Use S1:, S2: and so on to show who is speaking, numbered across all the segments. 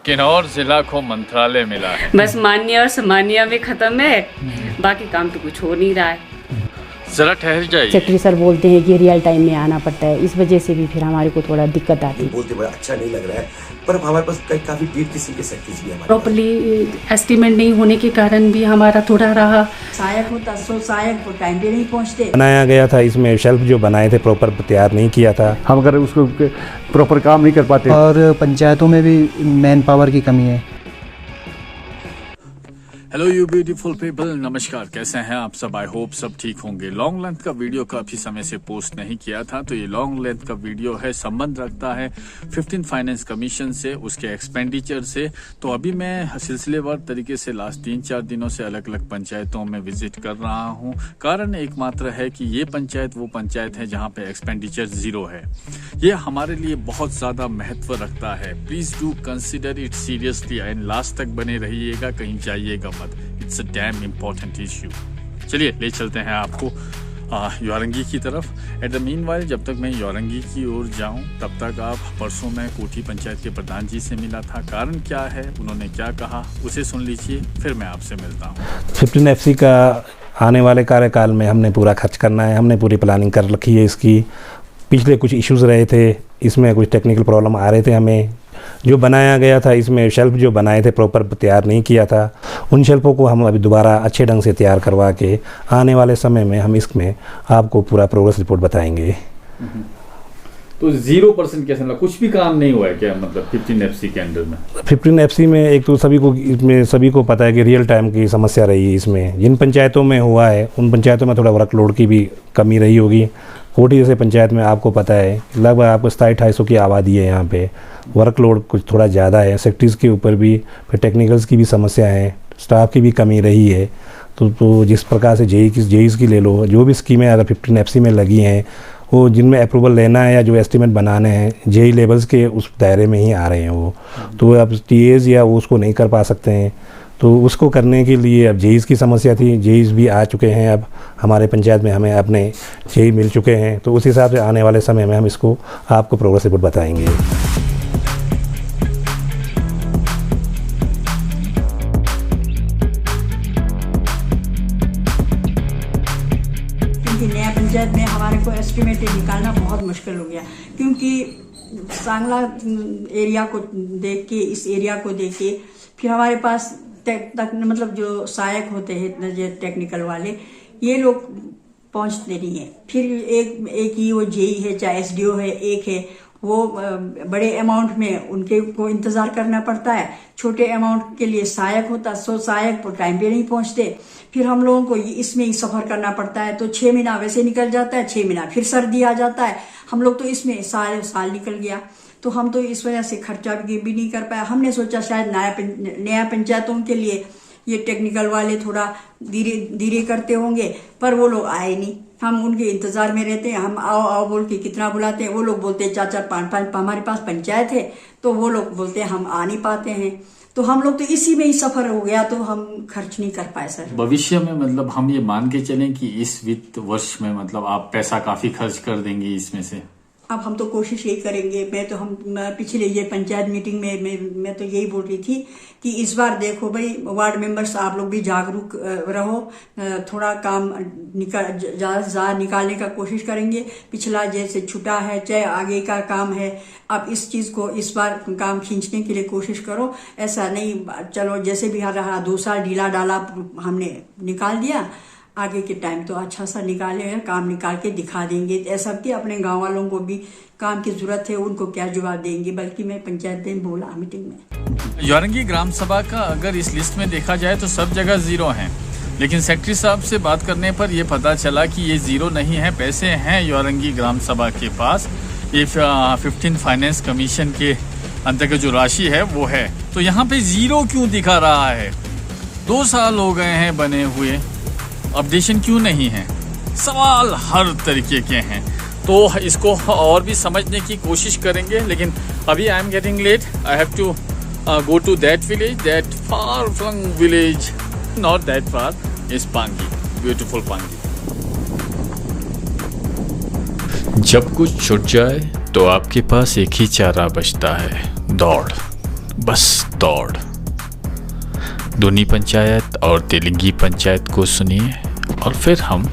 S1: किन्नौर जिला को मंत्रालय मिला है।
S2: बस मान्य और सामान्य में खत्म है, बाकी काम तो कुछ हो नहीं रहा है।
S1: जरा ठहर जाइए।
S3: सेक्रेटरी सर बोलते हैं कि रियल टाइम में आना पड़ता है, इस वजह से भी फिर हमारे को थोड़ा दिक्कत आती है।
S4: बोलते बड़ा अच्छा नहीं लग रहा है, पर हमारे पास काफी डेट किसी के सेक्रेटरीज भी हमारे
S5: प्रॉपर्ली एस्टीमेट नहीं होने के कारण भी हमारा थोड़ा रहा।
S6: सहायक होता सो सहायक टाइम पे नहीं पहुंचते।
S7: बनाया गया था, इसमें शेल्फ जो बनाए थे प्रॉपर तैयार नहीं किया था।
S8: हम अगर उसको प्रॉपर काम नहीं कर पाते।
S9: और पंचायतों में भी मैन पावर की कमी है।
S1: हेलो यू ब्यूटीफुल पीपल, नमस्कार। कैसे हैं आप सब? आई होप सब ठीक होंगे। लॉन्ग लेंथ का वीडियो काफी समय से पोस्ट नहीं किया था, तो ये लॉन्ग लेंथ का वीडियो है, संबंध रखता है 15 फाइनेंस कमीशन से, उसके एक्सपेंडिचर से। तो अभी मैं सिलसिलेवार तरीके से लास्ट 3-4 दिनों से अलग अलग पंचायतों में विजिट कर रहा हूँ। कारण एकमात्र है कि ये पंचायत वो पंचायत है जहाँ पे एक्सपेंडिचर जीरो है। ये हमारे लिए बहुत ज्यादा महत्व रखता है। Please do consider it seriously and last तक बने रहिएगा, कहीं जाइएगा मत। It's a dam important issue. चलिए ले चलते हैं आपको यौरंगी की तरफ। एट द मीनवाइल, जब तक मैं यौरंगी की ओर जाऊं तब तक आप, परसों मैं कोठी पंचायत के प्रधान जी से मिला था। कारण क्या है, उन्होंने क्या कहा, उसे सुन लीजिए, फिर मैं आपसे मिलता हूं।
S7: 15 FC का आने वाले कार्यकाल में हमने पूरा खर्च करना है, हमने पूरी प्लानिंग कर रखी है इसकी। पिछले कुछ इश्यूज़ रहे थे, इसमें कुछ टेक्निकल प्रॉब्लम आ रहे थे हमें। जो बनाया गया था, इसमें शेल्फ जो बनाए थे प्रॉपर तैयार नहीं किया था। उन शेल्फों को हम अभी दोबारा अच्छे ढंग से तैयार करवा के आने वाले समय में हम इसमें आपको पूरा प्रोग्रेस रिपोर्ट बताएंगे।
S1: तो 0% कैसे, मतलब कुछ भी काम नहीं हुआ है क्या? मतलब 15 FC के अंडर में
S7: 15 FC में एक तो सभी को पता है कि रियल टाइम की समस्या रही है। इसमें जिन पंचायतों में हुआ है उन पंचायतों में थोड़ा वर्कलोड की भी कमी रही होगी। कोठी जैसे पंचायत में आपको पता है लगभग आपको 2700 की आबादी है, यहाँ पे वर्कलोड कुछ थोड़ा ज़्यादा है। सेक्रेटरीज़ के ऊपर भी, फिर टेक्निकल्स की भी समस्या है, स्टाफ की भी कमी रही है। तो जिस प्रकार से जेईज़ की ले लो, जो भी स्कीमें अगर 15 FC में लगी हैं वो जिनमें अप्रूवल लेना है या जो एस्टीमेट बनाने हैं जेई लेवल्स के उस दायरे में ही आ रहे हैं वो। तो अब TAs या वो उसको नहीं कर पा सकते हैं, तो उसको करने के लिए अब जेईज़ की समस्या थी। जेईज़ भी आ चुके हैं, अब हमारे पंचायत में हमें अपने जेई मिल चुके हैं। तो उस हिसाब से आने वाले समय में हम इसको आपको प्रोग्रेस रिपोर्ट बताएंगे।
S6: नया पंचायत में हमारे को एस्टिमेट निकालना बहुत मुश्किल हो गया, क्योंकि सांगला एरिया को देख के, इस एरिया को देख के, फिर हमारे पास मतलब जो सहायक होते हैं टेक्निकल वाले, ये लोग पहुंचते नहीं है। फिर एक ही वो जेई है, चाहे SDO है, एक है, वो बड़े अमाउंट में उनके को इंतज़ार करना पड़ता है। छोटे अमाउंट के लिए सहायक होता, सो सहायक टाइम पे नहीं पहुंचते। फिर हम लोगों को इसमें ही सफ़र करना पड़ता है। तो 6 महीना वैसे निकल जाता है, 6 महीना फिर सर्दी आ जाता है। हम लोग तो इसमें साल निकल गया। तो हम तो इस वजह से खर्चा भी नहीं कर पाया। हमने सोचा शायद नया पंचायतों के लिए ये टेक्निकल वाले थोड़ा धीरे करते होंगे, पर वो लोग आए नहीं। हम उनके इंतजार में रहते हैं। हम आओ बोल के कितना बुलाते हैं, वो लोग बोलते हैं 4-4, 5-5 हमारे पास पंचायत है, तो वो लोग बोलते हैं हम आ नहीं पाते हैं। तो हम लोग तो इसी में ही सफर हो गया, तो हम खर्च नहीं कर पाए सर।
S1: भविष्य में मतलब हम ये मान के चलें कि इस वित्त वर्ष में मतलब आप पैसा काफी खर्च कर देंगे इसमें से?
S6: अब हम तो कोशिश यही करेंगे। पिछले ये पंचायत मीटिंग में मैं तो यही बोल रही थी कि इस बार देखो भाई, वार्ड मेंबर्स आप लोग भी जागरूक रहो, थोड़ा काम ज़्यादा से ज़्यादा निकालने का कोशिश करेंगे। पिछला जैसे छुटा है, चाहे आगे का काम है, अब इस चीज़ को इस बार काम खींचने के लिए कोशिश करो। ऐसा नहीं चलो जैसे भी रहा 2 साल ढीला डाला हमने निकाल दिया, आगे के टाइम तो अच्छा सा निकाले, काम निकाल के दिखा देंगे। ऐसा कि अपने गांव वालों को भी काम की जरूरत है, उनको क्या जवाब देंगे। बल्कि मैं पंचायत में बोला मीटिंग में,
S1: यौरंगी ग्राम सभा का अगर इस लिस्ट में देखा जाए तो सब जगह 0 है, लेकिन सेक्रेटरी साहब से बात करने पर यह पता चला कि ये 0 नहीं है, पैसे हैं यौरंगी ग्राम सभा के पास। ये 15 फाइनेंस कमीशन के अंतर्गत जो राशि है वो है। तो यहाँ पे 0 क्यों दिखा रहा है? 2 साल हो गए हैं बने हुए, अपडेशन क्यों नहीं है? सवाल हर तरीके के हैं। तो इसको और भी समझने की कोशिश करेंगे, लेकिन अभी I am getting late. I have to go to that village, that far flung village, not that far, is Pangi, beautiful Pangi. जब कुछ छूट जाए तो आपके पास एक ही चारा बचता है, दौड़। बस दौड़। दूनी पंचायत और तेलंगी पंचायत को सुनिए और फिर हम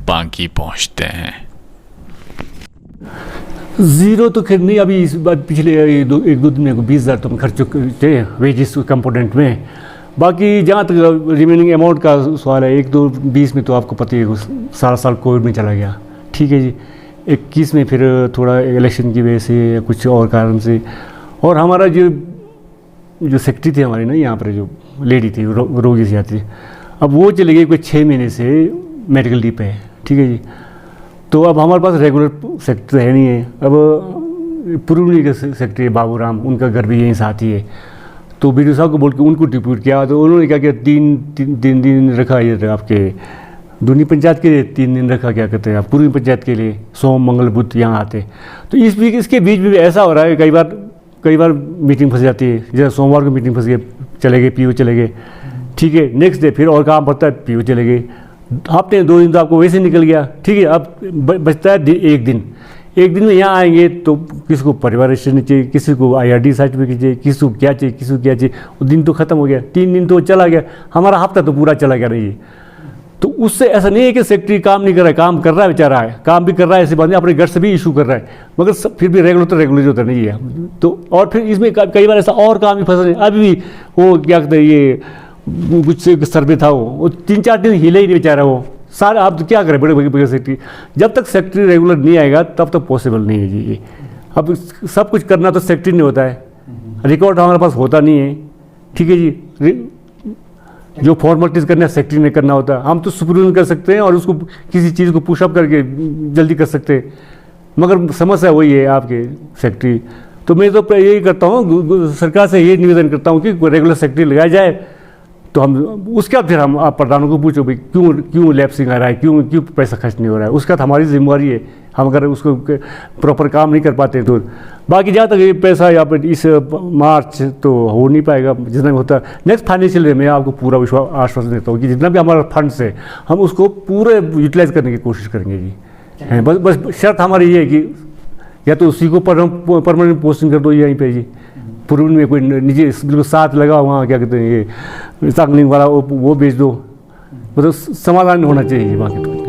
S1: पांकी पहुंचते हैं।
S8: ज़ीरो तो खैर नहीं, अभी इस बार पिछले एक दो दिन में 20,000 तो हम खर्च चुके थे वेजिस कंपोनेंट में। बाकी जहाँ तक रिमेनिंग अमाउंट का सवाल है, 1-2-20 में तो आपको पता ही है सारा साल कोविड में चला गया, ठीक है जी। 21 में फिर थोड़ा इलेक्शन की वजह से या कुछ और कारण से, और हमारा जो सेक्रेटरी थे हमारे ना यहाँ पर, जो लेडी थी रोगी से आती, अब वो चले गई कोई 6 महीने से मेडिकल लीव पे है, ठीक है जी। तो अब हमारे पास रेगुलर सेक्रेटरी है नहीं है। अब पुरुनी के सेक्रेटरी है बाबूराम, उनका घर भी यहीं साथ ही है। तो बीडीओ साहब को बोल के उनको डिप्यूट किया, तो उन्होंने क्या किया, तीन दिन रखा ये आपके दूनी पंचायत के लिए, 3 दिन रखा, क्या कहते हैं, पूर्वी पंचायत के लिए सोम मंगल बुध यहाँ आते। तो इसके बीच भी ऐसा हो रहा है, कई बार मीटिंग फंस जाती है। जैसे सोमवार को मीटिंग फंस गई, चले गए पीओ चले गए, ठीक है। नेक्स्ट डे फिर और काम पड़ता है, पीओ चले गए। हफ्ते 2 दिन तो आपको वैसे निकल गया, ठीक है। अब बचता है एक दिन में यहाँ आएंगे तो किसी को परिवार रजिस्ट्रेशन चाहिए, किसी को IRD सर्टिफिकेट चाहिए, किसी को क्या चाहिए, वो दिन तो ख़त्म हो गया। 3 दिन तो चला गया, हमारा हफ्ता तो पूरा चला गया नहीं। तो उससे ऐसा नहीं है कि सेक्रेटरी काम नहीं कर रहा है, काम कर रहा है बेचारा, है काम भी कर रहा है, ऐसी बात नहीं, अपने घर से भी इशू कर रहा है, मगर फिर भी रेगुलर होता नहीं है। तो और फिर इसमें कई बार ऐसा और काम भी फंस रहे हैं। अभी भी वो क्या कहते हैं, ये कुछ सर्वे था, वो 3-4 दिन हिले ही नहीं बेचारा वो सारा। आप तो क्या करें, बड़े सेक्रेटरी, जब तक सेक्रेटरी रेगुलर नहीं आएगा तब तक पॉसिबल नहीं है जी ये। अब सब कुछ करना तो सेक्रेटरी नहीं होता है, रिकॉर्ड हमारे पास होता नहीं है, ठीक है जी। जो फॉर्मेलिटीज़ करना सेक्रेटरी ने करना होता है, हम तो सुपरविजन कर सकते हैं और उसको किसी चीज़ को पुशअप करके जल्दी कर सकते हैं, मगर समस्या वही है आपके सेक्रेटरी। तो मैं तो यही करता हूँ, सरकार से ये निवेदन करता हूँ कि रेगुलर सेक्रेटरी लगाया जाए। तो हम उसके बाद फिर हम आप प्रधानों को पूछो भाई क्यों लैप्सिंग आ रहा है, क्यों पैसा खर्च नहीं हो रहा है, उसका तो हमारी जिम्मेवारी है। हम अगर उसको प्रॉपर काम नहीं कर पाते तो बाकी जहाँ तक ये पैसा यहाँ पर इस मार्च तो हो नहीं पाएगा, जितना भी होता है नेक्स्ट फाइनेंशियल ईयर में आपको पूरा विश्वास आश्वासन देता हूँ कि जितना भी हमारा फंड्स है हम उसको पूरे यूटिलाइज करने की कोशिश करेंगे जी। बस शर्त हमारी ये है कि या तो उसी को परमानेंट पोस्टिंग कर दो यहीं पे जी, पूर्व में कोई निजी बिल्कुल साथ लगा वहाँ क्या कहते हैं ये सागलिंग वाला वो बेच दो, मतलब समाधान होना चाहिए बाकी तो।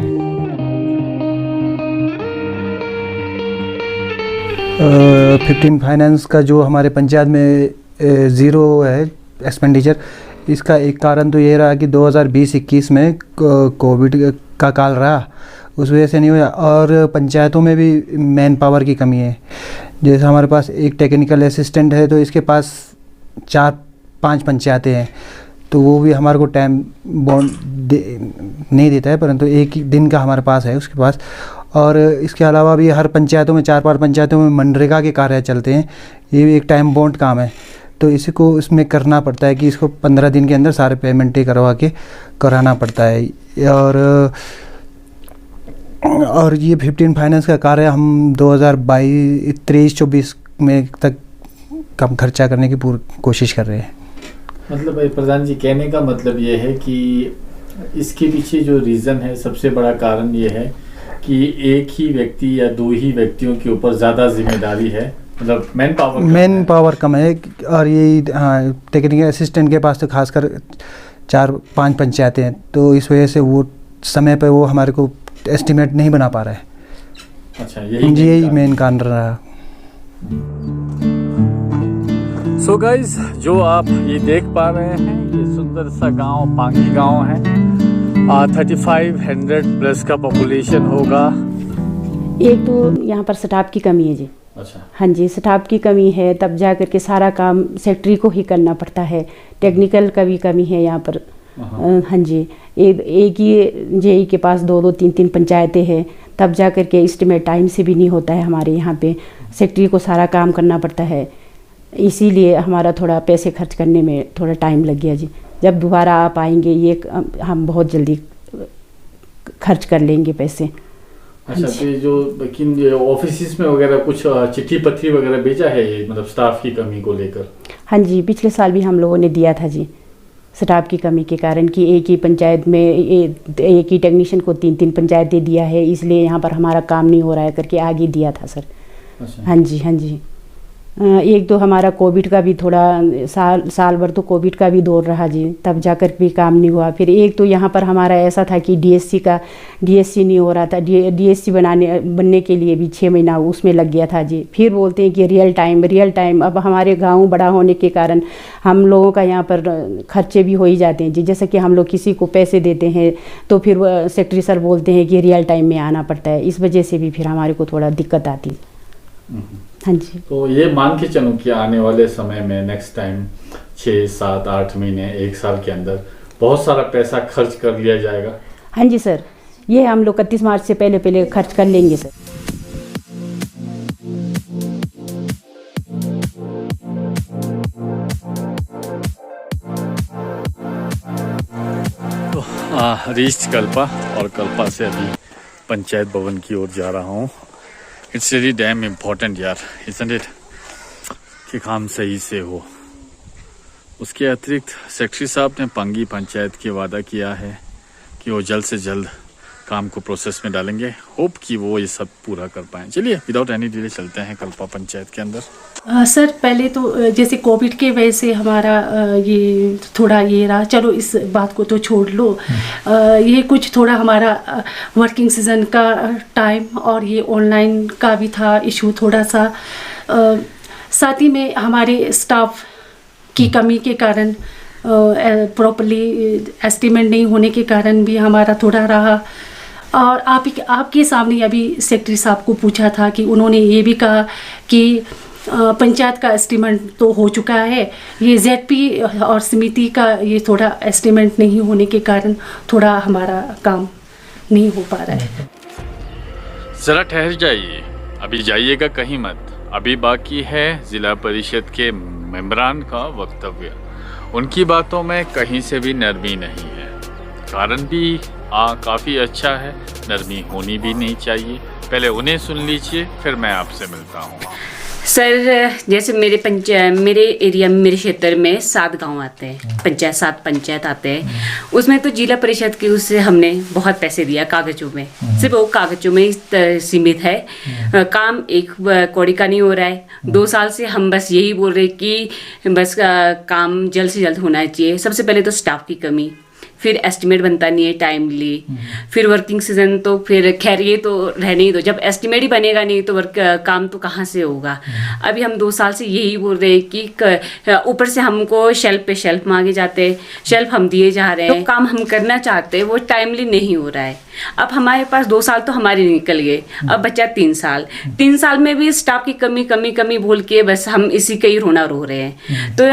S9: 15 फाइनेंस का जो हमारे पंचायत में ज़ीरो है एक्सपेंडिचर, इसका एक कारण तो ये रहा कि 2020-21 में कोविड का काल रहा, उस वजह से नहीं हुआ। और पंचायतों में भी मैन पावर की कमी है। जैसे हमारे पास एक टेक्निकल असिस्टेंट है, तो इसके पास 4-5 पंचायतें हैं, तो वो भी हमारे को टाइम बॉन्ड नहीं देता है, परंतु एक ही दिन का हमारे पास है उसके पास। और इसके अलावा भी हर पंचायतों में 4-5 पंचायतों में मनरेगा के कार्य चलते हैं, ये भी एक टाइम बॉन्ड काम है। तो इसी को इसमें करना पड़ता है कि इसको 15 दिन के अंदर सारे पेमेंटें करवा के कराना पड़ता है। और ये 15 फाइनेंस का कार्य हम 2023-24 में तक कम खर्चा करने की पूरी कोशिश कर रहे हैं।
S1: मतलब भाई प्रधान जी, कहने का मतलब ये है कि इसके पीछे जो रीज़न है, सबसे बड़ा कारण ये है कि एक ही व्यक्ति या 2 ही व्यक्तियों के ऊपर ज़्यादा जिम्मेदारी है, मतलब मैन पावर
S9: कम है। और ये टेक्निकल असिस्टेंट के पास तो खासकर 4-5 पंचायतें हैं, तो इस वजह से वो समय पर वो हमारे को एस्टिमेट नहीं बना पा रहा है।
S1: अच्छा,
S9: यही मेन कारण रहा।
S1: सो गाइज, जो आप ये देख पा रहे हैं, ये सुंदर सा गांव पांगी गांव है। 3500 प्लस का पॉपुलेशन होगा।
S3: एक तो यहाँ पर स्टाफ की कमी है जी।
S1: अच्छा।
S3: हाँ जी, स्टाफ की कमी है, तब जा कर के सारा काम सेक्रेटरी को ही करना पड़ता है। टेक्निकल का भी कमी है यहाँ पर। हाँ जी, एक ही जेई के पास 2-2, 3-3 पंचायतें हैं, तब जा कर के एस्टिमेट टाइम से भी नहीं होता है हमारे यहाँ पे। सेक्रेटरी को सारा काम करना पड़ता है, इसीलिए हमारा थोड़ा पैसे खर्च करने में थोड़ा टाइम लग गया जी। जब दोबारा आप आएंगे ये हम बहुत जल्दी खर्च कर लेंगे पैसे।
S1: अच्छा, तो जो लेकिन ऑफिस में वगैरह कुछ चिट्ठी पत्री वगैरह भेजा है ये, मतलब स्टाफ की कमी को लेकर?
S3: हाँ जी, पिछले साल भी हम लोगों ने दिया था जी, स्टाफ की कमी के कारण कि एक ही पंचायत में एक ही टेक्नीशियन को 3-3 पंचायतें दिया है, इसलिए यहाँ पर हमारा काम नहीं हो रहा है करके आगे दिया था सर।
S1: अच्छा।
S3: हाँ जी, हाँ जी। एक तो हमारा कोविड का भी थोड़ा साल भर तो कोविड का भी दौर रहा जी, तब जाकर भी काम नहीं हुआ। फिर एक तो यहाँ पर हमारा ऐसा था कि डीएससी नहीं हो रहा था, डीएससी बनने के लिए भी 6 महीना उसमें लग गया था जी। फिर बोलते हैं कि रियल टाइम। अब हमारे गांव बड़ा होने के कारण हम लोगों का यहाँ पर खर्चे भी हो ही जाते हैं जी। जैसे कि हम लोग किसी को पैसे देते हैं तो फिर सेक्रेटरी सर बोलते हैं कि रियल टाइम में आना पड़ता है, इस वजह से भी फिर हमारे को थोड़ा दिक्कत आती है। हाँ जी।
S1: तो ये मान के चलो कि आने वाले समय में नेक्स्ट टाइम 6, 7, 8 महीने 1 साल के अंदर बहुत सारा पैसा खर्च कर लिया जाएगा।
S3: हाँ जी सर, ये हम लोग 31 मार्च से पहले खर्च कर लेंगे सर।
S1: तो रीच कल्पा और कल्पा से अभी पंचायत भवन की ओर जा रहा हूँ। इट्स रियली डैम इम्पोर्टेंट यार, इजंट इट, कि काम सही से हो। उसके अतिरिक्त सेक्रेटरी साहब ने पंगी पंचायत की वादा किया है कि वो जल्द से जल्द काम को प्रोसेस में डालेंगे। होप कि वो ये सब पूरा कर पाएँ। चलिए विदाउट एनी डिले चलते हैं कल्पा पंचायत के अंदर।
S5: सर पहले तो जैसे कोविड के वजह से हमारा ये थोड़ा ये रहा, चलो इस बात को तो छोड़ लो। ये कुछ थोड़ा हमारा वर्किंग सीजन का टाइम और ये ऑनलाइन का भी था इशू थोड़ा सा। साथ ही में हमारे स्टाफ की कमी के कारण प्रॉपर्ली एस्टिमेट नहीं होने के कारण भी हमारा थोड़ा रहा। और आपके सामने अभी सेक्रेटरी साहब को पूछा था कि उन्होंने ये भी कहा कि पंचायत का एस्टिमेट तो हो चुका है, ये जेडपी और समिति का ये थोड़ा एस्टिमेट नहीं होने के कारण थोड़ा हमारा काम नहीं हो पा रहा है।
S1: जरा ठहर जाइए, अभी जाइएगा कहीं मत। अभी बाकी है जिला परिषद के मेंबरान का वक्तव्य। उनकी बातों में कहीं से भी नरमी नहीं है। कारण भी काफ़ी अच्छा है, नरमी होनी भी नहीं चाहिए। पहले उन्हें सुन लीजिए, फिर मैं आपसे मिलता हूँ।
S2: सर जैसे मेरे एरिया में, मेरे क्षेत्र में 7 गांव आते हैं, 7 पंचायत आते हैं। उसमें तो जिला परिषद के उससे हमने बहुत पैसे दिया कागजों में, सिर्फ वो कागजों में सीमित है। काम एक कौड़ी का नहीं हो रहा है। 2 साल से हम बस यही बोल रहे कि बस काम जल्द से जल्द होना चाहिए। सबसे पहले तो स्टाफ की कमी, फिर एस्टिमेट बनता नहीं है टाइमली, फिर वर्किंग सीजन तो फिर खैर ये तो रहने ही दो। जब एस्टिमेट ही बनेगा नहीं तो काम तो कहाँ से होगा। अभी हम 2 साल से यही बोल रहे हैं कि ऊपर से हमको शेल्फ पे शेल्फ मांगे जाते हैं, शेल्फ हम दिए जा रहे हैं। तो काम हम करना चाहते हैं वो टाइमली नहीं हो रहा है। अब हमारे पास 2 साल तो हमारे निकल गए, अब बचा 3 साल। 3 साल में भी स्टाफ की कमी बोल के बस हम इसी का ही रोना रो रहे हैं। तो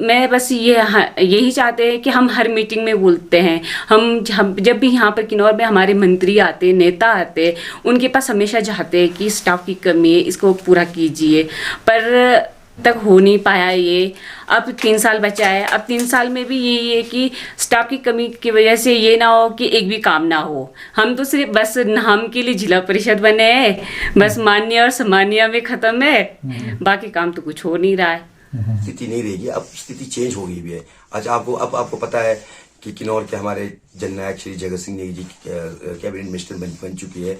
S2: मैं बस यही चाहते हैं कि हम हर मीटिंग में बोलते हैं, हम जब भी यहाँ पर किन्नौर में हमारे मंत्री आते, नेता आते, उनके पास हमेशा चाहते हैं कि स्टाफ की कमी है, इसको पूरा कीजिए, पर तक हो नहीं पाया ये। अब 3 साल बचा है। अब 3 साल में भी यही है कि स्टाफ की कमी की वजह से ये ना हो कि एक भी काम ना हो। हम तो सिर्फ बस नाम के लिए जिला परिषद बने हैं, बस मान्य और सम्मान्य में ख़त्म है, बाकी काम तो कुछ हो नहीं रहा है।
S4: स्थिति नहीं रहेगी, अब स्थिति चेंज हो गई भी है। आज आपको पता है कि किन्नौर के हमारे जननायक श्री जगत सिंह नेगी जी कैबिनेट मिनिस्टर बन चुकी है।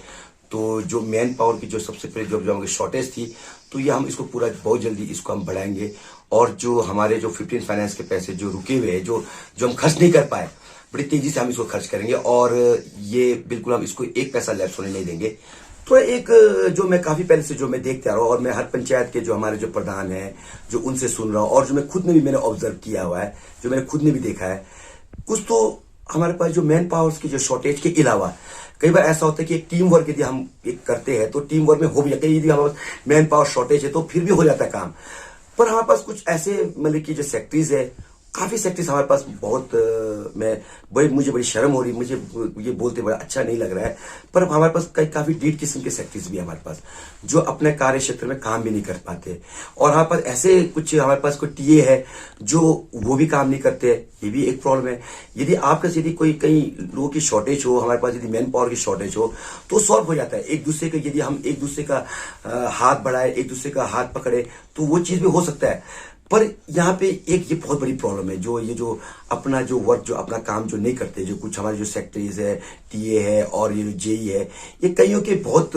S4: तो जो मैन पावर की जो सबसे पहले जो हमारी शॉर्टेज थी, तो ये हम इसको पूरा बहुत जल्दी इसको हम बढ़ाएंगे। और जो हमारे जो 15 फाइनेंस के पैसे जो रुके हुए हैं, जो हम खर्च नहीं कर पाए, बड़ी तेजी से हम इसको खर्च करेंगे। और ये बिल्कुल हम इसको 1 पैसा लैप्स होने नहीं देंगे। तो एक जो मैं काफी पहले से जो मैं देखते आ रहा हूँ, और मैं हर पंचायत के जो हमारे जो प्रधान है जो उनसे सुन रहा हूँ, और जो मैं खुद ने भी मैंने ऑब्जर्व किया हुआ है, जो मैंने खुद ने भी देखा है, कुछ तो हमारे पास जो मैन पावर्स की जो शॉर्टेज के अलावा कई बार ऐसा होता है कि एक टीम वर्क यदि हम एक करते हैं तो टीम वर्क में हो भी जाता है। यदि हमारे पास मैन पावर शॉर्टेज है तो फिर भी हो जाता है काम। पर हमारे पास कुछ ऐसे मतलब कि जो सेक्टरीज है, काफी सेक्टरीज हमारे पास मुझे बड़ी शर्म हो रही, मुझे ये बोलते बड़ा अच्छा नहीं लग रहा है, पर हमारे पास काफी डीट किस्म के सेक्टरीज भी हमारे पास जो अपने कार्य क्षेत्र में काम भी नहीं कर पाते। और हमारे पास ऐसे कुछ हमारे पास कोई टीए है जो वो भी काम नहीं करते, ये भी एक प्रॉब्लम है। यदि आपके यदि कोई कहीं लोगों की शॉर्टेज हो, हमारे पास यदि मैन पावर की शॉर्टेज हो तो सॉल्व हो जाता है। एक दूसरे का यदि हम एक दूसरे का हाथ बढ़ाए, एक दूसरे का हाथ पकड़े तो वो चीज भी हो सकता है। पर यहाँ पे एक ये बहुत बड़ी प्रॉब्लम है, जो ये जो अपना जो वर्क, जो अपना काम जो नहीं करते, जो कुछ हमारे जो सेक्रेटरीज है, टीए है और ये जो जेई है, ये कईयों के बहुत,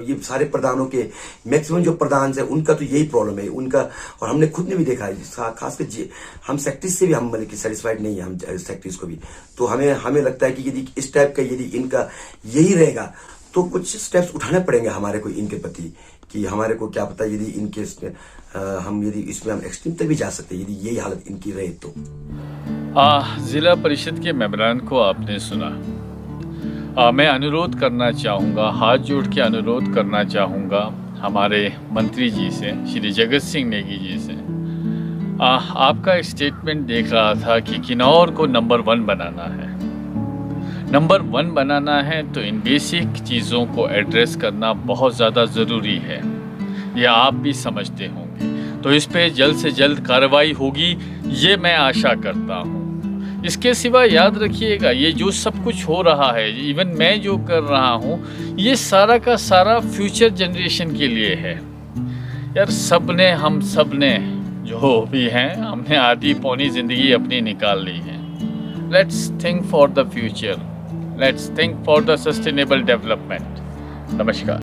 S4: ये सारे प्रधानों के मैक्सिमम जो प्रधान है उनका तो यही प्रॉब्लम है उनका। और हमने खुद ने भी देखा है, खासकर हम सेक्रेटरीज से भी हम मतलब कि सेटिस्फाइड नहीं है, हम सेक्रेटरीज को भी। तो हमें लगता है कि यदि इस टाइप का यदि इनका यही रहेगा तो कुछ स्टेप्स उठाने पड़ेंगे हमारे को इनके प्रति, कि हमारे को क्या पता यदि इनके हम यदि इसमें हम एक्सट्रीम तक भी जा सकते हैं यदि यही हालत इनकी रहे तो।
S1: जिला परिषद के मेंबरान को आपने सुना। मैं अनुरोध करना चाहूँगा, हाथ जोड़ के अनुरोध करना चाहूँगा हमारे मंत्री जी से, श्री जगत सिंह नेगी जी से। आपका स्टेटमेंट देख रहा था कि किन्नौर को नंबर 1 बनाना है। नंबर 1 बनाना है तो इन बेसिक चीज़ों को एड्रेस करना बहुत ज़्यादा ज़रूरी है, यह आप भी समझते होंगे। तो इस पे जल्द से जल्द कार्रवाई होगी, ये मैं आशा करता हूँ। इसके सिवा याद रखिएगा, ये जो सब कुछ हो रहा है, इवन मैं जो कर रहा हूँ, ये सारा का सारा फ्यूचर जनरेशन के लिए है यार। हम सब ने जो भी हैं, हमने आधी पौनी ज़िंदगी अपनी निकाल ली है। Let's think for the future, let's think for the sustainable development. नमस्कार।